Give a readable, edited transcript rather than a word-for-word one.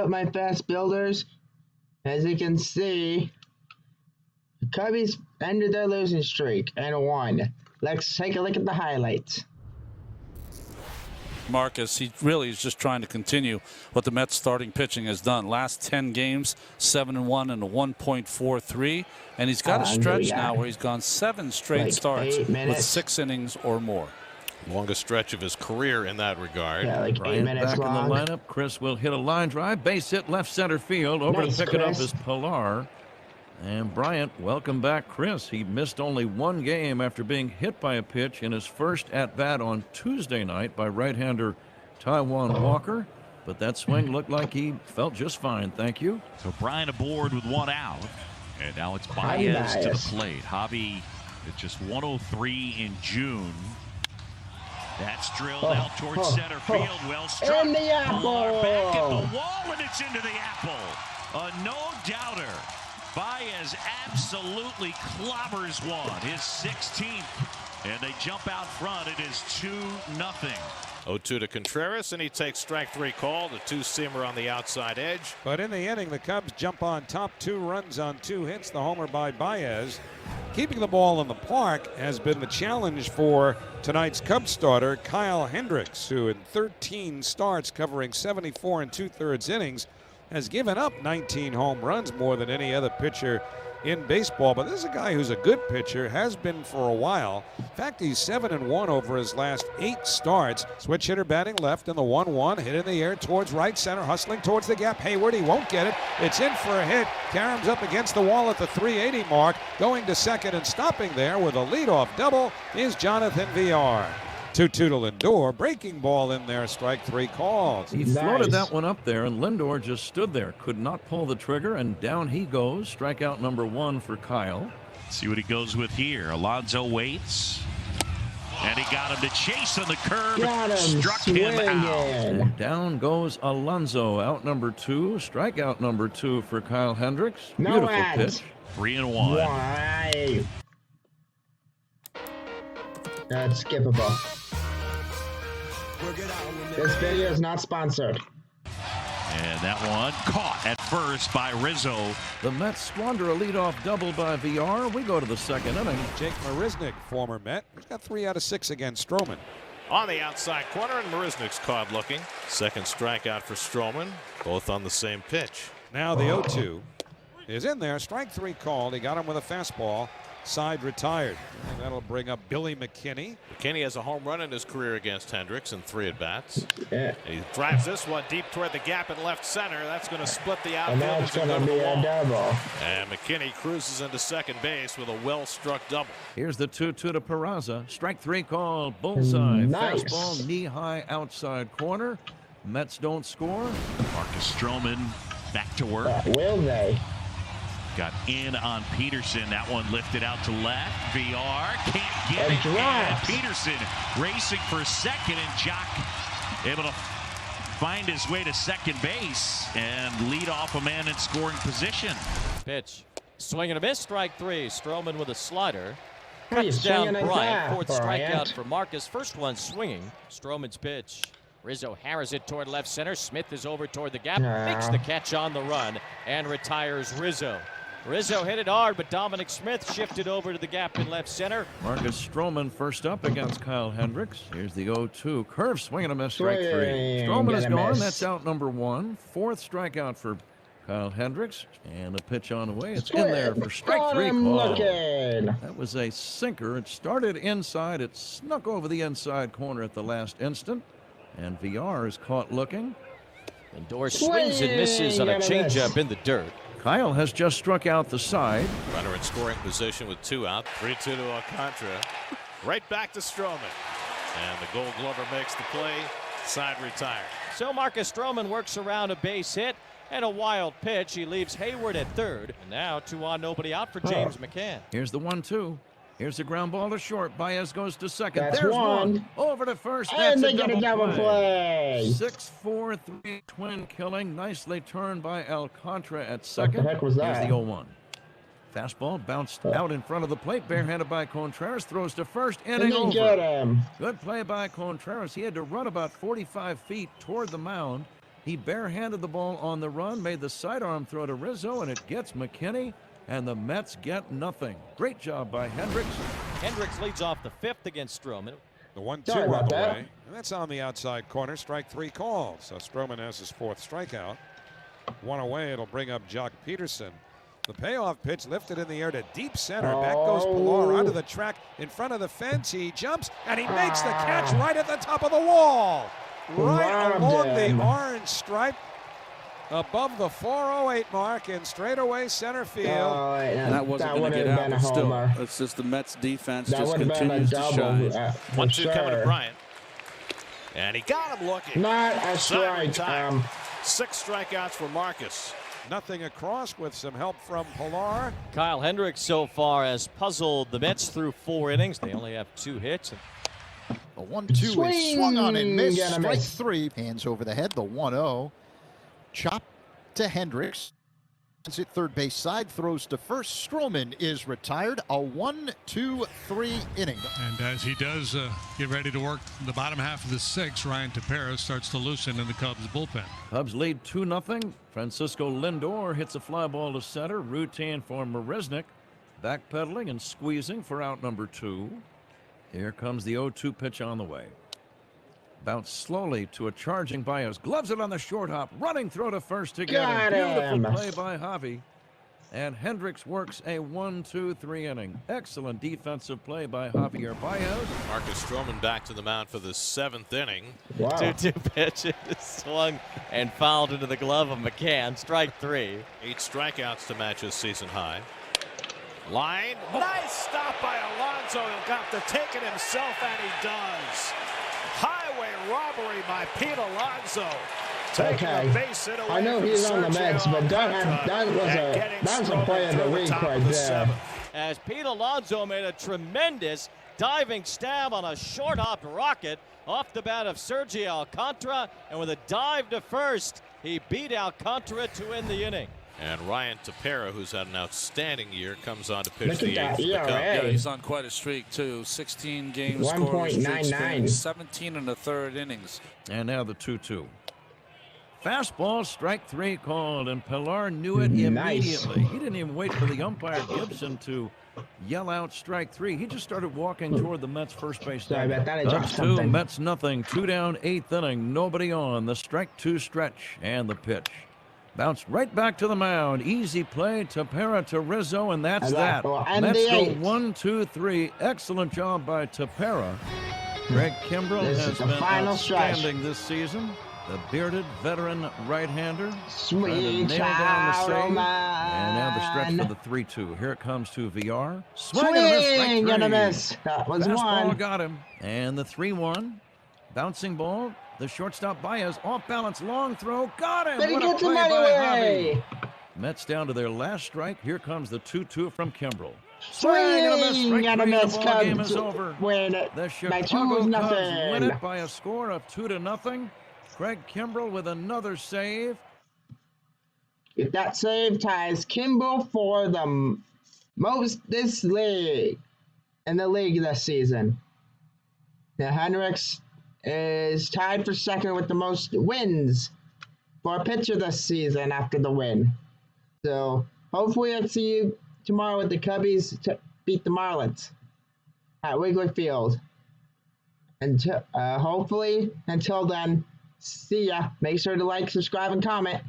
out my fast builders. As you can see, the Cubbies ended their losing streak and won. Let's take a look at the highlights. Marcus, he really is just trying to continue what the Mets starting pitching has done. Last 10 games, 7-1 and a 1.43. And he's got a stretch now where he's gone 7 straight starts with 6 innings or more. Longest stretch of his career in that regard. Yeah, like Bryant 8 minutes back long. in the lineup. Chris will hit a line drive. Base hit left center field. Over Nice, to pick it up Chris. is Pilar. And Bryant, welcome back, Chris. He missed only 1 game after being hit by a pitch in his first at-bat on Tuesday night by right-hander Taijuan Walker. But that swing looked like he felt just fine. Thank you. So Bryant aboard with 1 out. And now it's Baez to the plate. Javi at just 103 in June. That's drilled out towards center field. Well struck. In the apple. Pilar back at the wall, and it's into the apple. A no-doubter. Baez absolutely clobbers one, his 16th, and they jump out front. It is 2-0. 0-2 to Contreras, and he takes strike 3 call. The 2-seamer on the outside edge. But in the inning, the Cubs jump on top. 2 runs on 2 hits. The homer by Baez. Keeping the ball in the park has been the challenge for tonight's Cubs starter, Kyle Hendricks, who in 13 starts covering 74 2/3 innings has given up 19 home runs, more than any other pitcher in baseball. But this is a guy who's a good pitcher, has been for a while. In fact, he's 7-1 over his last 8 starts. Switch hitter batting left in the 1-1, hit in the air towards right center, hustling towards the gap. Hayward, he won't get it. It's in for a hit. Karam's up against the wall at the 380 mark. Going to second and stopping there with a leadoff double is Jonathan Villar. 2-2 to Lindor. Breaking ball in there. Strike 3 called. He floated that one up there, and Lindor just stood there. Could not pull the trigger, and down he goes. Strikeout number 1 for Kyle. See what he goes with here. Alonso waits. And he got him to chase on the curve. Struck him out. And down goes Alonso. Out number 2. Strikeout number 2 for Kyle Hendricks. Beautiful pitch. 3-1. Why? That's skippable. This video is not sponsored. And that one caught at first by Rizzo. The Mets squander a leadoff double by Villar. We go to the second inning. Jake Marisnick, former Met, he's got 3 out of 6 against Stroman. On the outside corner, and Marisnick's caught looking. Second strikeout for Stroman, both on the same pitch. Now the 0-2 is in there. Strike 3 called. He got him with a fastball. Side retired. And that'll bring up Billy McKinney. McKinney has a home run in his career against Hendricks in 3 at-bats. Yeah. And he drives this one deep toward the gap in left center. That's going to split the And outfield. that's going to be a double. And McKinney cruises into second base with a well-struck double. Here's the 2-2 to Peraza. Strike 3 called. Bullseye. Nice. Fastball knee-high outside corner. Mets don't score. Marcus Stroman back to work. Will they? Got in on Peterson. That one lifted out to left. VR can't get And it. drops. And Peterson racing for second, and Jock able to find his way to second base and lead off a man in scoring position. Pitch. Swing and a miss. Strike 3. Stroman with a slider. Hey, Cuts down swinging at Bryant. that, 4th Bryant. strikeout for Marcus. First one swinging. Stroman's pitch. Rizzo hammers it toward left center. Smith is over toward the gap. Makes the catch on the run and retires Rizzo. Rizzo hit it hard, but Dominic Smith shifted over to the gap in left center. Marcus Stroman first up against Kyle Hendricks. Here's the 0-2. Curve swing and a miss. Strike 3. Stroman is gone. That's out number 1. 4th strikeout for Kyle Hendricks. And a pitch on the way. It's in there for strike 3 call. That was a sinker. It started inside. It snuck over the inside corner at the last instant. And VR is caught looking. Lindor swings and misses on a changeup in the dirt. Kyle has just struck out the side. Runner in scoring position with 2 out. 3-2 to Alcantara. Right back to Stroman. And the Gold Glover makes the play. Side retired. So Marcus Stroman works around a base hit and a wild pitch. He leaves Hayward at third. And now 2 on, nobody out for James McCann. Here's the 1-2. Here's the ground ball to short. Baez goes to second. That's There's one. Over to first. And That's they get a double play. 6-4-3 twin killing. Nicely turned by Alcantara at second. What the heck was that? Here's the 0-1. Fastball bounced out in front of the plate. Barehanded by Contreras. Throws to first. Inning Didn't over. get him. Good play by Contreras. He had to run about 45 feet toward the mound. He barehanded the ball on the run, made the sidearm throw to Rizzo, and it gets McKinney, and the Mets get nothing. Great job by Hendricks. Hendricks leads off the 5th against Stroman. The 1-2 on the way. And that's on the outside corner. Strike 3 called. So Stroman has his 4th strikeout. One away. It'll bring up Jock Peterson. The payoff pitch lifted in the air to deep center. Back goes Pilar onto the track in front of the fence. He jumps and he makes the catch right at the top of the wall. Right along the orange stripe above the 408 mark in straightaway center field. And that wasn't going to get out, but still, it's just the Mets defense just continues to shine. 1-2 coming to Bryant. And he got him looking. Not a strike. 6 strikeouts for Marcus. Nothing across with some help from Pilar. Kyle Hendricks so far has puzzled the Mets through 4 innings. They only have 2 hits. The 1-2 is swung on and missed. Strike 3. Hands over the head. The 1-0. Chop to Hendricks. At third base side, throws to first. Stroman is retired. A 1-2-3 inning. And as he does get ready to work the bottom half of the 6th, Ryan Tepera starts to loosen in the Cubs bullpen. Cubs lead 2-0. Francisco Lindor hits a fly ball to center. Routine for Marisnik. Backpedaling and squeezing for out number 2. Here comes the 0-2 pitch on the way. Bounce slowly to a charging Baez. Gloves it on the short hop. Running throw to first together. Beautiful play by Javi. And Hendricks works a 1-2-3 inning. Excellent defensive play by Javier Baez. Marcus Stroman back to the mound for the 7th inning. Wow. 2-2 pitch swung and fouled into the glove of McCann. Strike 3. 8 strikeouts to match his season high. Line. Nice stop by Alonso. He'll got to take it himself, and he does. Highway robbery by Pete Alonso. Okay, I know he's on the Mets, but that was a play of the week right there. As Pete Alonso made a tremendous diving stab on a short hop rocket off the bat of Sergio Alcantara, and with a dive to first, he beat Alcantara to end the inning. And Ryan Tepera, who's had an outstanding year, comes on to pitch Look the at 8th. that, Yeah, he's on quite a streak, too. 16 games, 1.99. 17 in the 3rd innings. And now the 2-2. Fastball, strike 3 called, and Pilar knew it immediately. He didn't even wait for the umpire Gibson to yell out strike 3. He just started walking toward the Mets first base. Sorry about that. I dropped Cubs 2, something. Mets nothing. 2 down, 8th inning. Nobody on. The strike 2 stretch and the pitch. Bounced right back to the mound. Easy play. Tepera to Rizzo, and that's that. Mets go 1-2-3. Excellent job by Tepera. Greg Kimbrell has been outstanding this season. The bearded veteran right-hander. Sweet nail down the save. And now the stretch for the 3-2. Here it comes to VR. Swing and a miss. That was Fastball one. got him. And the 3-1. Bouncing ball. The shortstop Baez off balance, long throw, got him. But he What a gets him play by anyway. Javi. Mets down to their last strike. Here comes the 2-2 from Kimbrell. Swing and a miss. The ball game Cubs is over. win it The by Chicago 2-0. Cubs win it by a score of 2-0. Craig Kimbrell with another save. If that save ties Kimbrell for the most this league in the league this season. Now Hendricks is tied for 2nd with the most wins for a pitcher this season after the win. So hopefully I'll see you tomorrow with the Cubbies to beat the Marlins at Wrigley Field. And hopefully until then, see ya. Make sure to like, subscribe, and comment.